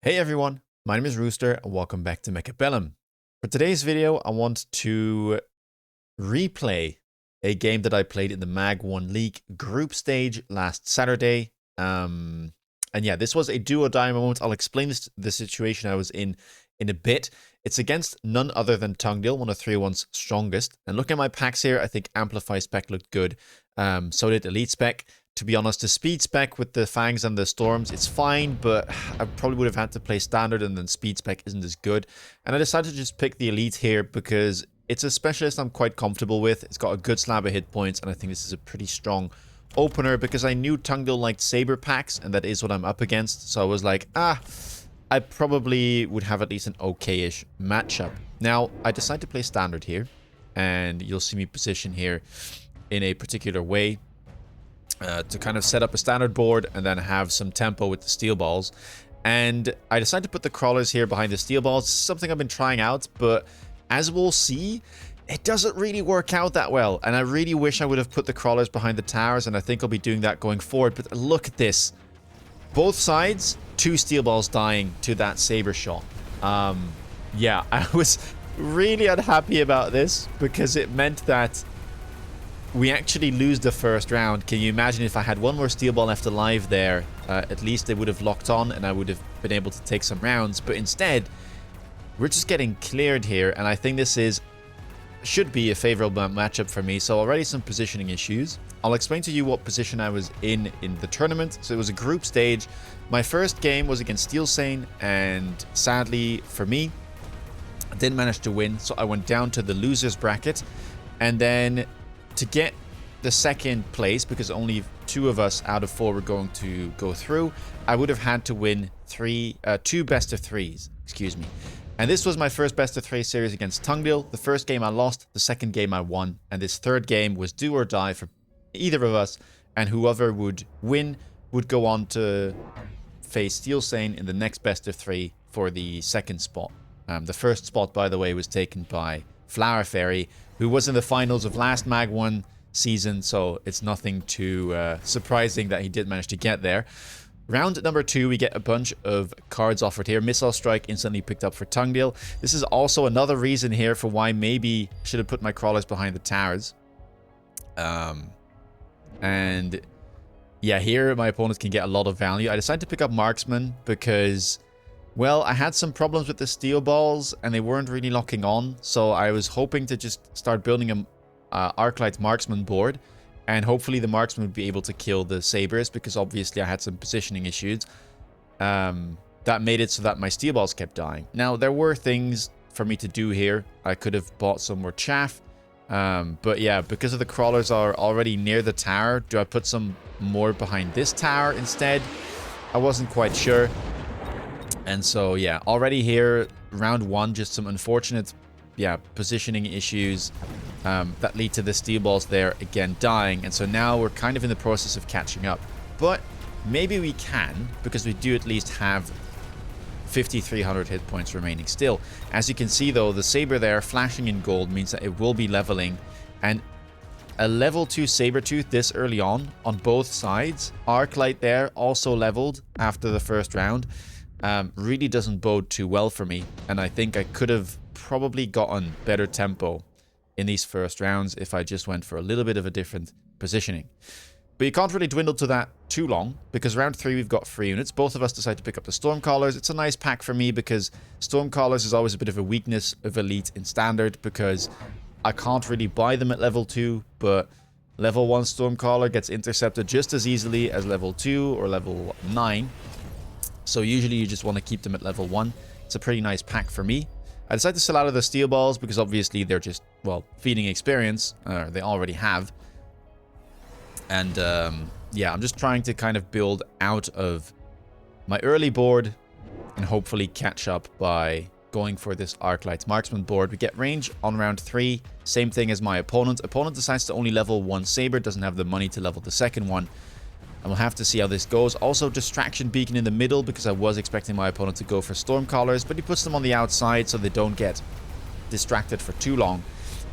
Hey everyone, my name is Rooster and welcome back to Mechabellum. For today's video, I want to replay a game that I played in the Mag 1 League group stage last Saturday. And yeah, this was a do or die moment. I'll explain the situation I was in a bit. It's against none other than Tungdil, one of 3-1's strongest. And looking at my packs here, I think Amplify spec looked good. So did Elite spec. To be honest, the speed spec with the Fangs and the Storms, it's fine, but I probably would have had to play Standard and then speed spec isn't as good. And I decided to just pick the Elite here because it's a specialist I'm quite comfortable with. It's got a good slab of hit points, and I think this is a pretty strong opener because I knew Tungdil liked Saber packs, and that is what I'm up against. So I was like, I probably would have at least an okay-ish matchup. Now, I decided to play Standard here, and you'll see me position here in a particular way. To kind of set up a standard board and then have some tempo with the steel balls. And I decided to put the crawlers here behind the steel balls. Something I've been trying out, but as we'll see, it doesn't really work out that well. And I really wish I would have put the crawlers behind the towers, and I think I'll be doing that going forward. But look at this. Both sides, 2 steel balls dying to that saber shot. Yeah, I was really unhappy about this because it meant that we actually lose the first round. Can you imagine if I had one more steel ball left alive there? At least they would have locked on and I would have been able to take some rounds. But instead, we're just getting cleared here. And I think this should be a favorable matchup for me. So already some positioning issues. I'll explain to you what position I was in the tournament. So it was a group stage. My first game was against Steel Sane. And sadly for me, I didn't manage to win. So I went down to the losers bracket. And then to get the second place, because only 2 of us out of 4 were going to go through, I would have had to win 2 best of 3s, excuse me. And this was my first best of 3 series against Tungdil. The first game I lost, the second game I won, and this third game was do or die for either of us, and whoever would win would go on to face Steel Sane in the next best of 3 for the second spot. The first spot, by the way, was taken by Flower Fairy, who was in the finals of last Mag 1 season, so it's nothing too surprising that he did manage to get there. Round number 2, we get a bunch of cards offered here. Missile Strike instantly picked up for Tungdil. This is also another reason here for why maybe I should have put my crawlers behind the towers. And yeah, here my opponents can get a lot of value. I decided to pick up Marksman because, well, I had some problems with the steel balls and they weren't really locking on. So I was hoping to just start building a Arclight Marksman board. And hopefully the Marksman would be able to kill the Sabers because obviously I had some positioning issues. That made it so that my steel balls kept dying. Now, there were things for me to do here. I could have bought some more chaff. But yeah, because of the crawlers are already near the tower, do I put some more behind this tower instead? I wasn't quite sure. And so, yeah, already here, round 1, just some unfortunate, positioning issues that lead to the steel balls there again dying. And so now we're kind of in the process of catching up. But maybe we can, because we do at least have 5,300 hit points remaining still. As you can see, though, the Saber there flashing in gold means that it will be leveling. And a level 2 Sabertooth this early on both sides. Arclight there also leveled after the first round. Really doesn't bode too well for me, and I think I could have probably gotten better tempo in these first rounds if I just went for a little bit of a different positioning. But you can't really dwindle to that too long, because round 3 we've got 3 units. Both of us decide to pick up the Stormcallers. It's a nice pack for me because Stormcallers is always a bit of a weakness of Elite in Standard, because I can't really buy them at level 2, but level 1 Stormcaller gets intercepted just as easily as level 2 or level 9. So usually you just want to keep them at level 1. It's a pretty nice pack for me. I decided to sell out of the steel balls because obviously they're just, well, feeding experience. They already have. And yeah, I'm just trying to kind of build out of my early board and hopefully catch up by going for this Arclight Marksman board. We get range on round 3. Same thing as my opponent. Opponent decides to only level 1 Saber, doesn't have the money to level the second one. And we'll have to see how this goes. Also, Distraction Beacon in the middle, because I was expecting my opponent to go for Stormcallers, but he puts them on the outside so they don't get distracted for too long.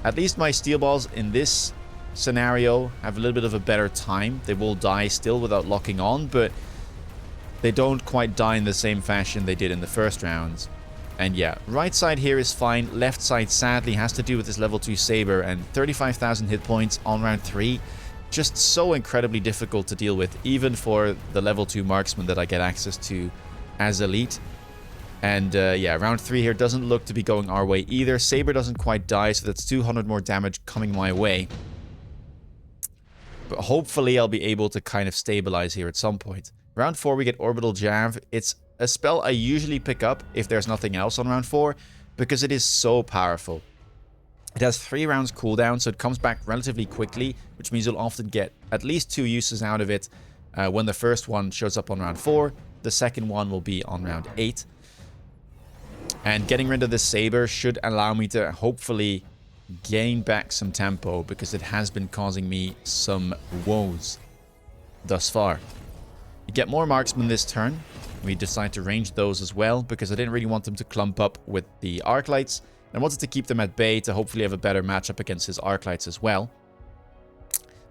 At least my steel balls in this scenario have a little bit of a better time. They will die still without locking on, but they don't quite die in the same fashion they did in the first rounds. And yeah, right side here is fine. Left side sadly has to do with this level 2 saber and 35,000 hit points on round 3. Just so incredibly difficult to deal with, even for the level 2 marksman that I get access to as elite. And yeah, round 3 here doesn't look to be going our way either. Saber doesn't quite die, so that's 200 more damage coming my way. But hopefully I'll be able to kind of stabilize here at some point. Round 4 we get Orbital Jav. It's a spell I usually pick up if there's nothing else on round 4, because it is so powerful. It has 3 rounds cooldown, so it comes back relatively quickly, which means you'll often get at least 2 uses out of it when the first one shows up on round 4. The second one will be on round 8. And getting rid of this saber should allow me to hopefully gain back some tempo, because it has been causing me some woes thus far. You get more marksmen this turn. We decide to range those as well, because I didn't really want them to clump up with the arc lights. I wanted to keep them at bay to hopefully have a better matchup against his arc lights as well.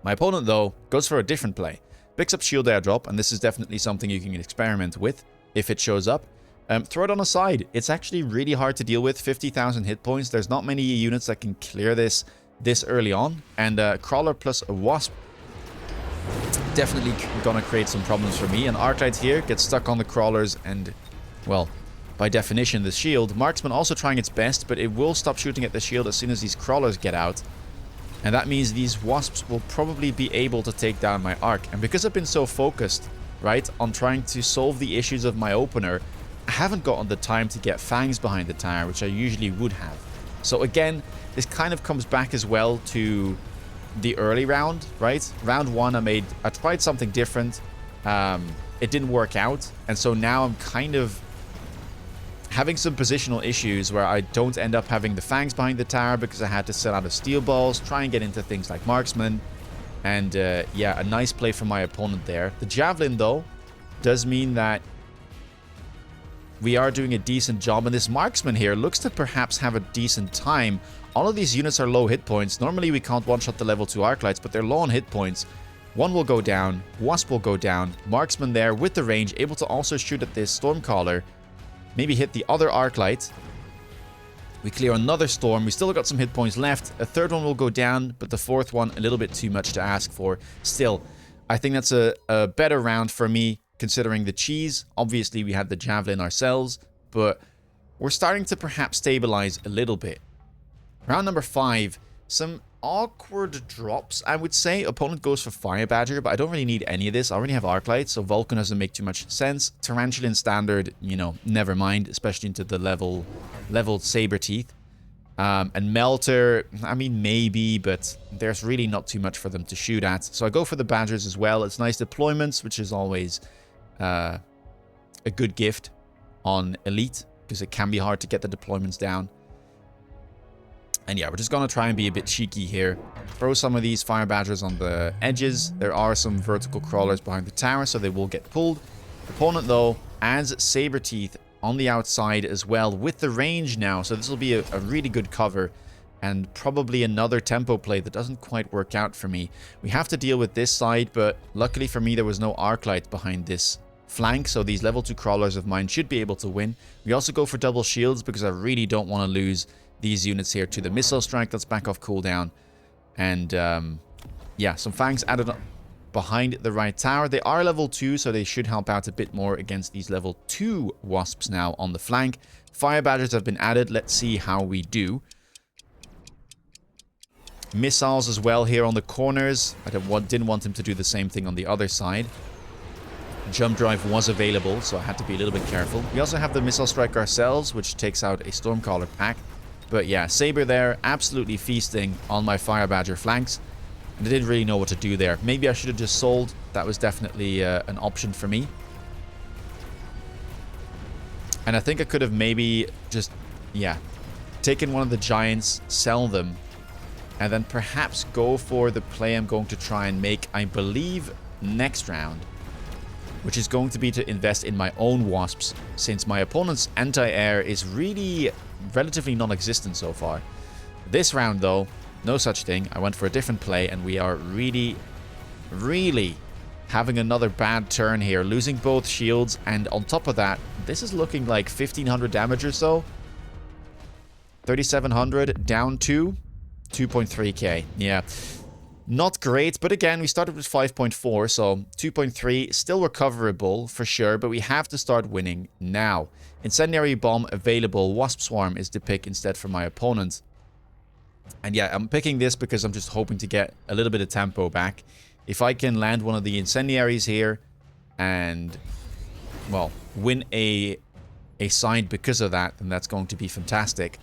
My opponent, though, goes for a different play. Picks up shield airdrop, and this is definitely something you can experiment with if it shows up. Throw it on a side. It's actually really hard to deal with. 50,000 hit points. There's not many units that can clear this early on. And Crawler plus a Wasp definitely gonna create some problems for me. And Arclight here gets stuck on the Crawlers and, well, by definition, the shield. Marksman also trying its best, but it will stop shooting at the shield as soon as these Crawlers get out. And that means these Wasps will probably be able to take down my Arc. And because I've been so focused, right, on trying to solve the issues of my opener, I haven't gotten the time to get Fangs behind the tower, which I usually would have. So again, this kind of comes back as well to the early round, right? Round 1, I tried something different. It didn't work out. And so now I'm kind of having some positional issues where I don't end up having the Fangs behind the tower because I had to set out of steel balls, try and get into things like marksman. And yeah, a nice play from my opponent there. The javelin, though, does mean that we are doing a decent job, and this marksman here looks to perhaps have a decent time. All of these units are low hit points. Normally we can't one-shot the level 2 arc lights, but they're low on hit points. One will go down, Wasp will go down, marksman there with the range, able to also shoot at this Stormcaller, maybe hit the other arc light. We clear another storm. We still got some hit points left. A third one will go down, but the fourth one a little bit too much to ask for. Still, I think that's a better round for me, considering the cheese. Obviously, we had the javelin ourselves, but we're starting to perhaps stabilize a little bit. Round number 5, some awkward drops, I would say. Opponent goes for Fire Badger, but I don't really need any of this. I already have Arc Light, so Vulcan doesn't make too much sense. Tarantulan Standard, you know, never mind, especially into the leveled Saber Teeth. And Melter, I mean, maybe, but there's really not too much for them to shoot at. So I go for the Badgers as well. It's nice deployments, which is always a good gift on Elite, because it can be hard to get the deployments down. And yeah, we're just going to try and be a bit cheeky here. Throw some of these Fire Badgers on the edges. There are some vertical crawlers behind the tower, so they will get pulled. Opponent, though, adds Saber Teeth on the outside as well with the range now. So this will be a really good cover, and probably another tempo play that doesn't quite work out for me. We have to deal with this side, but luckily for me, there was no arc light behind this flank, so these level 2 crawlers of mine should be able to win. We also go for double shields because I really don't want to lose these units here to the missile strike. Let's back off cooldown. And yeah, some Fangs added behind the right tower. They are level 2, so they should help out a bit more against these level 2 Wasps now on the flank. Fire Badgers have been added. Let's see how we do. Missiles as well here on the corners. I didn't want him to do the same thing on the other side. Jump drive was available, so I had to be a little bit careful. We also have the missile strike ourselves, which takes out a Stormcaller pack. But yeah, Saber there, absolutely feasting on my Fire Badger flanks. And I didn't really know what to do there. Maybe I should have just sold. That was definitely an option for me. And I think I could have maybe just, yeah, taken one of the Giants, sell them, and then perhaps go for the play I'm going to try and make, I believe, next round, which is going to be to invest in my own Wasps, since my opponent's anti-air is really relatively non-existent so far. This round, though, no such thing. I went for a different play, and we are really, really having another bad turn here, losing both shields, and on top of that, this is looking like 1500 damage or so. 3700 down to 2.3k. Yeah, not great, but again, we started with 5.4, so 2.3 still recoverable for sure, but we have to start winning now. Incendiary bomb available. Wasp swarm is the pick instead for my opponent. And yeah, I'm picking this because I'm just hoping to get a little bit of tempo back. If I can land one of the incendiaries here and, well, win a side because of that, then that's going to be fantastic.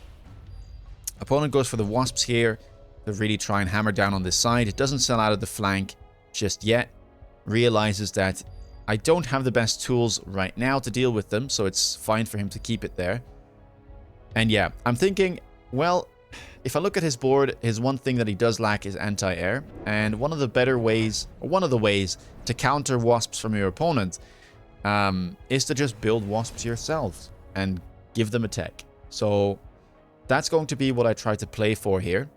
Opponent goes for the wasps here to really try and hammer down on this side. It doesn't sell out of the flank just yet. Realizes that I don't have the best tools right now to deal with them, so it's fine for him to keep it there. And yeah, I'm thinking, well, if I look at his board, his one thing that he does lack is anti-air. And one of the better ways, or one of the ways to counter wasps from your opponent is to just build wasps yourselves and give them a tech. So that's going to be what I try to play for here.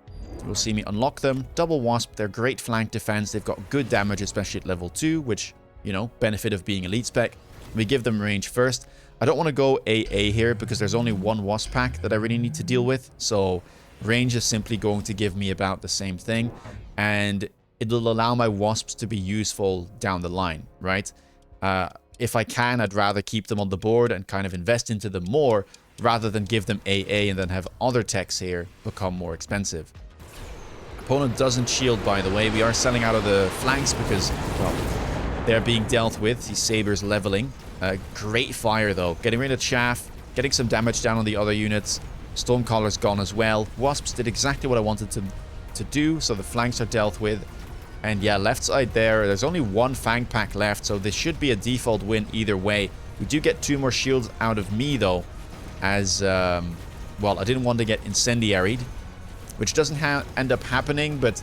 You'll see me unlock them. Double wasp, they're great flank defense. They've got good damage, especially at level 2, which, you know, benefit of being elite spec. We give them range first. I don't want to go AA here because there's only one wasp pack that I really need to deal with. So range is simply going to give me about the same thing, and it'll allow my wasps to be useful down the line, right? If I can, I'd rather keep them on the board and kind of invest into them more rather than give them AA and then have other techs here become more expensive. Opponent doesn't shield, by the way. We are selling out of the flanks because, well, they're being dealt with. These sabers leveling. Great fire, though. Getting rid of chaff, getting some damage down on the other units. Stormcaller's gone as well. Wasps did exactly what I wanted to do, so the flanks are dealt with. And yeah, left side there's only one fang pack left, so this should be a default win either way. We do get 2 more shields out of me, though, as, well, I didn't want to get incendiaried, which doesn't end up happening, but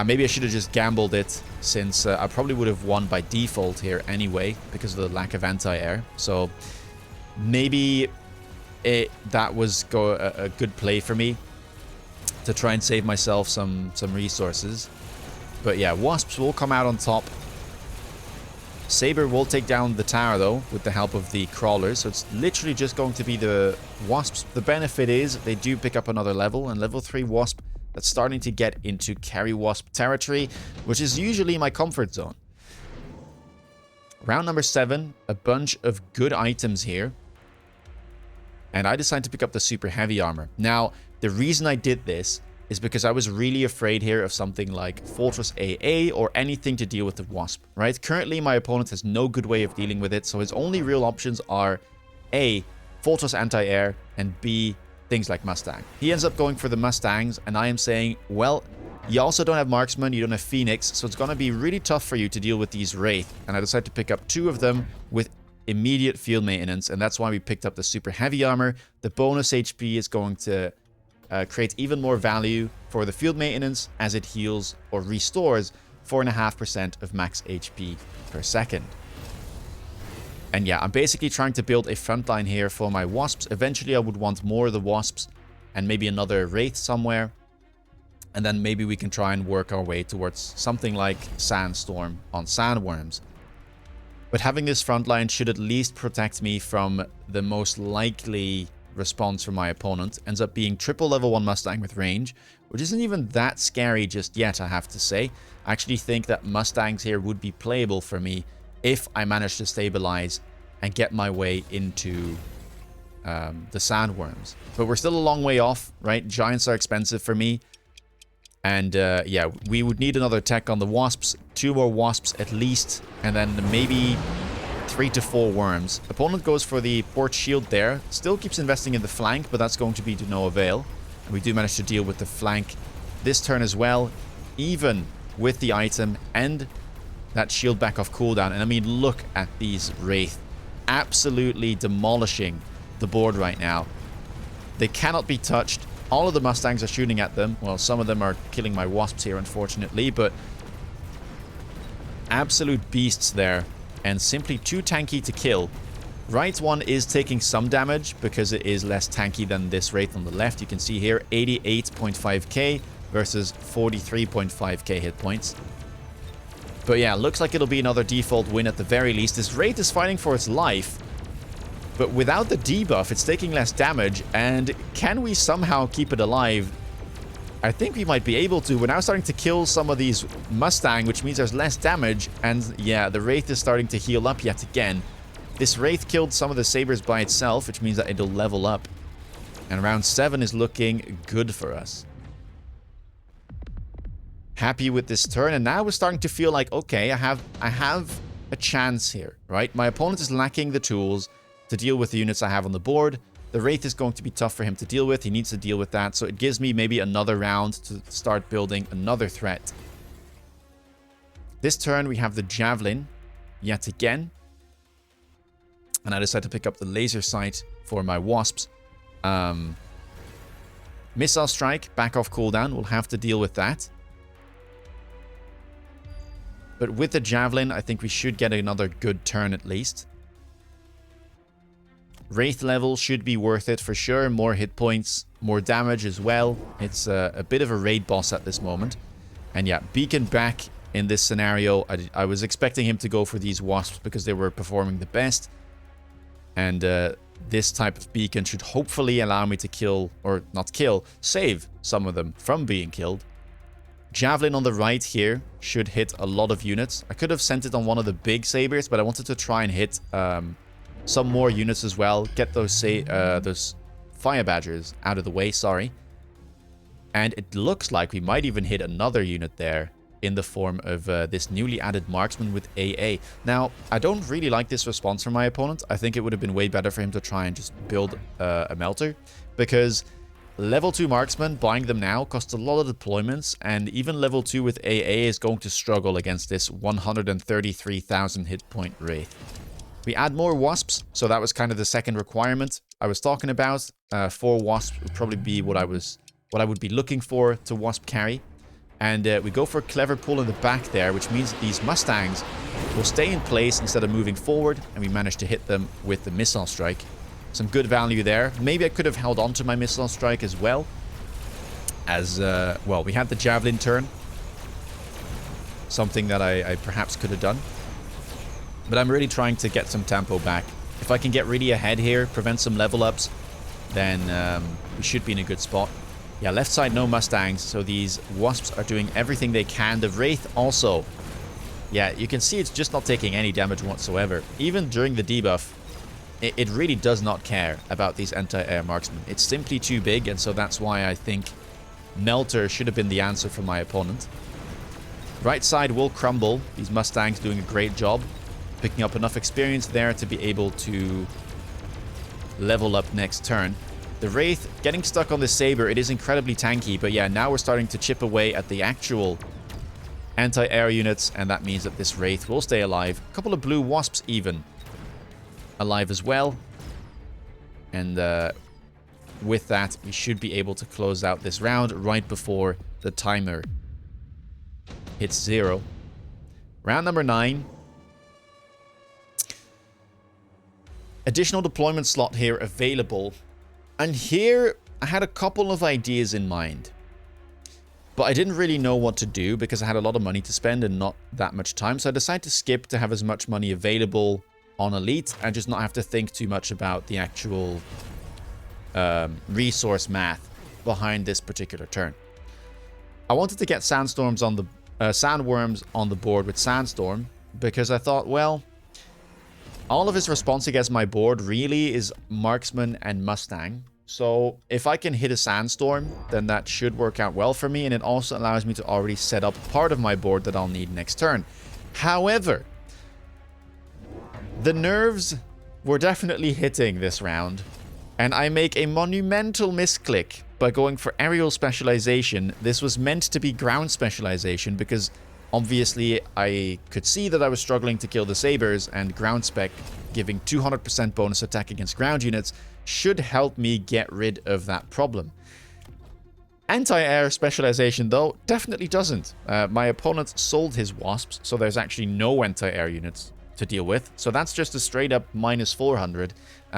maybe I should have just gambled it, since I probably would have won by default here anyway, because of the lack of anti-air. So maybe that was a good play for me to try and save myself some resources. But yeah, wasps will come out on top. Saber will take down the tower, though, with the help of the crawlers. So it's literally just going to be the wasps. The benefit is they do pick up another level, and level 3 wasp, that's starting to get into carry wasp territory, which is usually my comfort zone. Round number 7, a bunch of good items here. And I decided to pick up the super heavy armor. Now, the reason I did this is because I was really afraid here of something like Fortress AA or anything to deal with the Wasp, right? Currently, my opponent has no good way of dealing with it, so his only real options are A, Fortress anti-air, and B, things like Mustang. He ends up going for the Mustangs, and I am saying, well, you also don't have Marksman, you don't have Phoenix, so it's going to be really tough for you to deal with these Wraith. And I decided to pick up 2 of them with immediate field maintenance, and that's why we picked up the super heavy armor. The bonus HP is going to create even more value for the field maintenance as it heals or restores 4.5% of max HP per second. And yeah, I'm basically trying to build a frontline here for my wasps. Eventually I would want more of the wasps and maybe another wraith somewhere, and then maybe we can try and work our way towards something like sandstorm on sandworms. But having this frontline should at least protect me from the most likely response from my opponent. Ends up being triple level 1 Mustang with range, which isn't even that scary just yet, I have to say. I actually think that Mustangs here would be playable for me if I manage to stabilize and get my way into the sandworms. But we're still a long way off, right? Giants are expensive for me. And yeah, we would need another tech on the wasps, 2 more wasps at least, and then maybe 3 to 4 worms. Opponent goes for the port shield there. Still keeps investing in the flank, but that's going to be to no avail. And we do manage to deal with the flank this turn as well, even with the item and that shield back off cooldown. And I mean, look at these Wraith. Absolutely demolishing the board right now. They cannot be touched. All of the Mustangs are shooting at them. Well, some of them are killing my wasps here, unfortunately, but absolute beasts there. And simply too tanky to kill. Right one is taking some damage because it is less tanky than this Wraith on the left. You can see here 88.5k versus 43.5k hit points. But yeah, looks like it'll be another default win at the very least. This Wraith is fighting for its life. But without the debuff, it's taking less damage. And can we somehow keep it alive? I think we might be able to. We're now starting to kill some of these Mustang, which means there's less damage. And yeah, the Wraith is starting to heal up yet again. This Wraith killed some of the Sabers by itself, which means that it'll level up. And round 7 is looking good for us. Happy with this turn, and now we're starting to feel like, okay, I have a chance here, right? My opponent is lacking the tools to deal with the units I have on the board. The Wraith is going to be tough for him to deal with. He needs to deal with that, so it gives me maybe another round to start building another threat. This turn, we have the Javelin yet again. And I decided to pick up the laser sight for my wasps. Missile strike, back off cooldown. We'll have to deal with that. But with the Javelin, I think we should get another good turn at least. Wraith level should be worth it for sure. More hit points, more damage as well. It's a bit of a raid boss at this moment. And yeah, Beacon back in this scenario. I was expecting him to go for these wasps because they were performing the best. And this type of beacon should hopefully allow me to kill, or not kill, save some of them from being killed. Javelin on the right here should hit a lot of units. I could have sent it on one of the big sabers, but I wanted to try and hit some more units as well. Get those fire badgers out of the way, sorry. And it looks like we might even hit another unit there in the form of this newly added marksman with AA. Now, I don't really like this response from my opponent. I think it would have been way better for him to try and just build a melter, because level 2 marksman, buying them now, costs a lot of deployments, and even level 2 with AA is going to struggle against this 133,000 hit point Wraith. We add more wasps, so that was kind of the second requirement I was talking about. 4 wasps would probably be what I would be looking for to wasp carry. And we go for a clever pull in the back there, which means that these Mustangs will stay in place instead of moving forward, and we managed to hit them with the missile strike. Some good value there. Maybe I could have held on to my missile strike as well. As, well, we had the Javelin turn. Something that I perhaps could have done. But I'm really trying to get some tempo back. If I can get really ahead here, prevent some level ups, then we should be in a good spot. Yeah, left side, no Mustangs, so these wasps are doing everything they can. The Wraith also. Yeah, you can see it's just not taking any damage whatsoever. Even during the debuff, it really does not care about these anti-air marksmen. It's simply too big, and so that's why I think Melter should have been the answer for my opponent. Right side will crumble. These Mustangs doing a great job. Picking up enough experience there to be able to level up next turn. The Wraith getting stuck on the Saber, it is incredibly tanky, but yeah, now we're starting to chip away at the actual anti-air units, and that means that this Wraith will stay alive. A couple of blue wasps even alive as well. And with that, we should be able to close out this round right before the timer hits 0. Round number 9. Additional deployment slot here available. And here, I had a couple of ideas in mind. But I didn't really know what to do because I had a lot of money to spend and not that much time. So I decided to skip to have as much money available on Elite and just not have to think too much about the actual resource math behind this particular turn. I wanted to get Sandworms on the board with Sandstorm because I thought, well, all of his response against my board really is Marksman and Mustang. So if I can hit a Sandstorm, then that should work out well for me. And it also allows me to already set up part of my board that I'll need next turn. However, the nerves were definitely hitting this round. And I make a monumental misclick by going for aerial specialization. This was meant to be ground specialization because obviously, I could see that I was struggling to kill the Sabers, and ground spec giving 200% bonus attack against ground units should help me get rid of that problem. Anti-air specialization, though, definitely doesn't. My opponent sold his wasps, so there's actually no anti-air units to deal with. So that's just a straight up minus 400.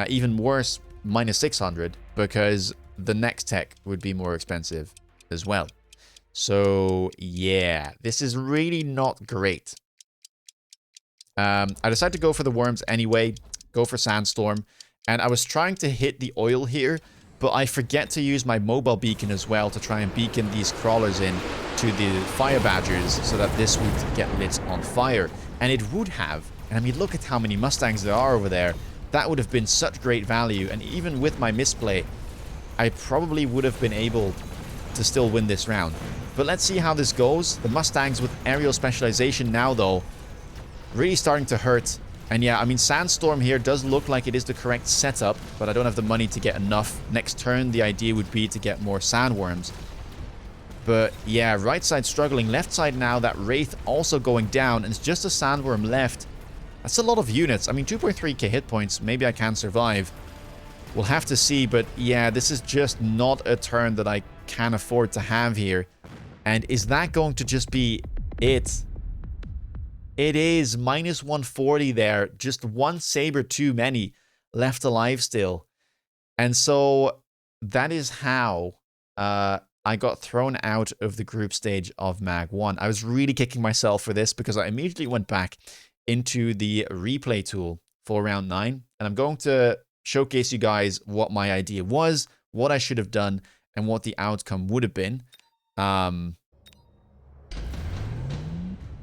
Even worse, minus 600, because the next tech would be more expensive as well. So, yeah, this is really not great. I decided to go for the worms anyway, go for sandstorm, and I was trying to hit the oil here, but I forget to use my mobile beacon as well to try and beacon these crawlers in to the fire badgers so that this would get lit on fire. And it would have. And I mean, look at how many Mustangs there are over there. That would have been such great value. And even with my misplay, I probably would have been able to still win this round. But let's see how this goes. The Mustangs with aerial specialization now, though, really starting to hurt. And yeah, I mean, Sandstorm here does look like it is the correct setup, but I don't have the money to get enough. Next turn, the idea would be to get more sandworms. But yeah, right side struggling. Left side now, that Wraith also going down, and it's just a sandworm left. That's a lot of units. I mean, 2.3k hit points. Maybe I can survive. We'll have to see, but yeah, this is just not a turn that I can afford to have here. And is that going to just be it? It is minus 140 there. Just one saber too many left alive still. And so that is how I got thrown out of the group stage of Mag 1. I was really kicking myself for this because I immediately went back into the replay tool for round 9. And I'm going to showcase you guys what my idea was, what I should have done, and what the outcome would have been.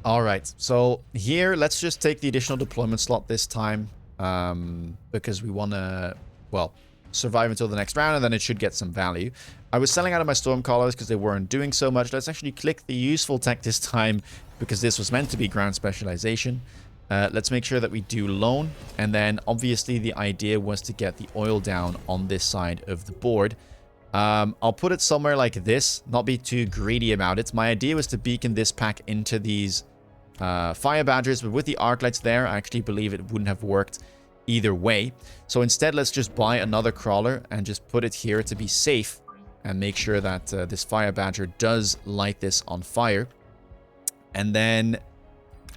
Alright, so here, let's just take the additional deployment slot this time, because we want to, well, survive until the next round, and then it should get some value. I was selling out of my Stormcallers because they weren't doing so much. Let's actually click the useful tech this time, because this was meant to be ground specialization. Let's make sure that we do loan, and then obviously the idea was to get the oil down on this side of the board. I'll put it somewhere like this, not be too greedy about it. My idea was to beacon this pack into these fire badgers, but with the arc lights there, I actually believe it wouldn't have worked either way. So instead, let's just buy another crawler and just put it here to be safe and make sure that this fire badger does light this on fire. And then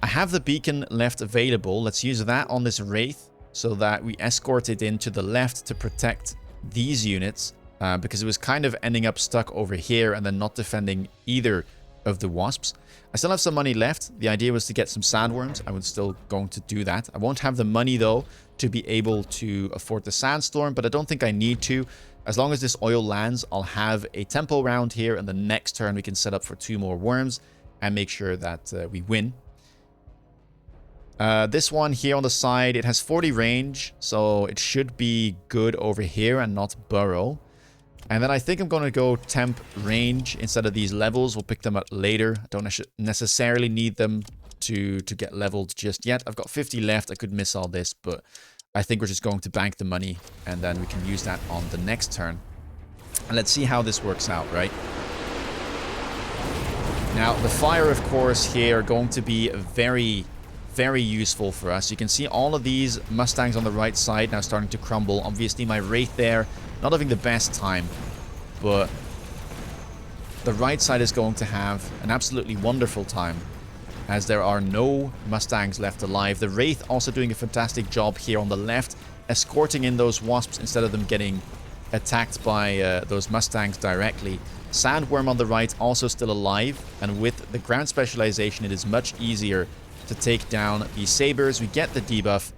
I have the beacon left available. Let's use that on this Wraith so that we escort it in to the left to protect these units. Because it was kind of ending up stuck over here and then not defending either of the wasps. I still have some money left. The idea was to get some sandworms. I was still going to do that. I won't have the money, though, to be able to afford the sandstorm, but I don't think I need to. As long as this oil lands, I'll have a tempo round here, and the next turn we can set up for 2 more worms and make sure that we win. This one here on the side, it has 40 range, so it should be good over here and not burrow. And then I think I'm going to go temp range instead of these levels. We'll pick them up later. I don't necessarily need them to get leveled just yet. I've got 50 left. I could miss all this, but I think we're just going to bank the money, and then we can use that on the next turn. And let's see how this works out, right? Now, the fire, of course, here are going to be very useful for us. You can see all of these Mustangs on the right side now starting to crumble. Obviously, my Wraith there, not having the best time, but the right side is going to have an absolutely wonderful time as there are no Mustangs left alive. The Wraith also doing a fantastic job here on the left, escorting in those wasps instead of them getting attacked by those Mustangs directly. Sandworm on the right also still alive, and with the ground specialization, it is much easier to take down the sabers. We get the debuff,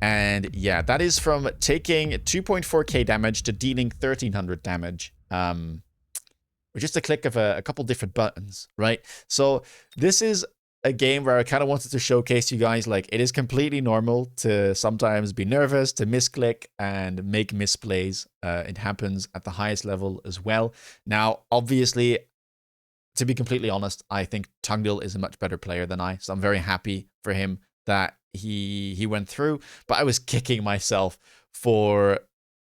and yeah, that is from taking 2.4k damage to dealing 1300 damage with just a click of a couple different buttons, right? So this is a game where I kind of wanted to showcase you guys, like, it is completely normal to sometimes be nervous, to misclick and make misplays. It happens at the highest level as well. Now, obviously, to be completely honest, I think Tungdil is a much better player than I, so I'm very happy for him that he went through, but I was kicking myself for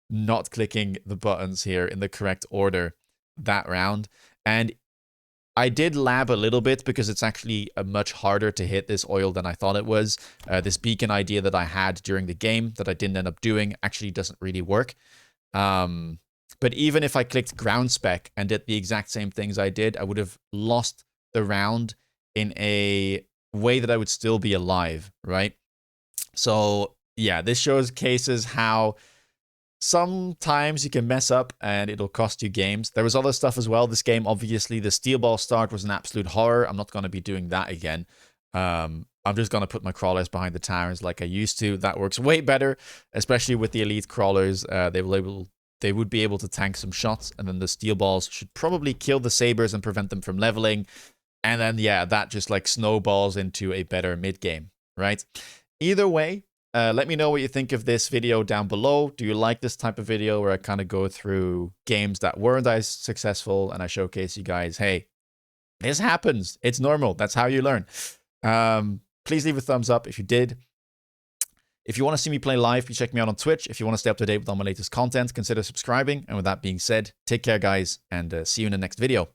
not clicking the buttons here in the correct order that round. And I did lab a little bit because it's actually much harder to hit this oil than I thought it was. This beacon idea that I had during the game that I didn't end up doing actually doesn't really work. But even if I clicked ground spec and did the exact same things I did, I would have lost the round in a way that I would still be alive, right? So yeah, this shows cases how sometimes you can mess up and it'll cost you games. There was other stuff as well. This game, obviously, the steel ball start was an absolute horror. I'm not going to be doing that again. I'm just going to put my crawlers behind the towers like I used to. That works way better, especially with the elite crawlers. They would be able to tank some shots, and then the steel balls should probably kill the sabers and prevent them from leveling. And then, yeah, that just like snowballs into a better mid game, right? Either way, let me know what you think of this video down below. Do you like this type of video where I kind of go through games that weren't as successful and I showcase you guys, hey, this happens. It's normal. That's how you learn. Please leave a thumbs up if you did. If you want to see me play live, please check me out on Twitch. If you want to stay up to date with all my latest content, consider subscribing. And with that being said, take care, guys, and see you in the next video.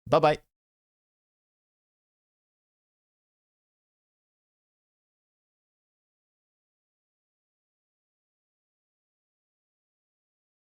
Bye-bye.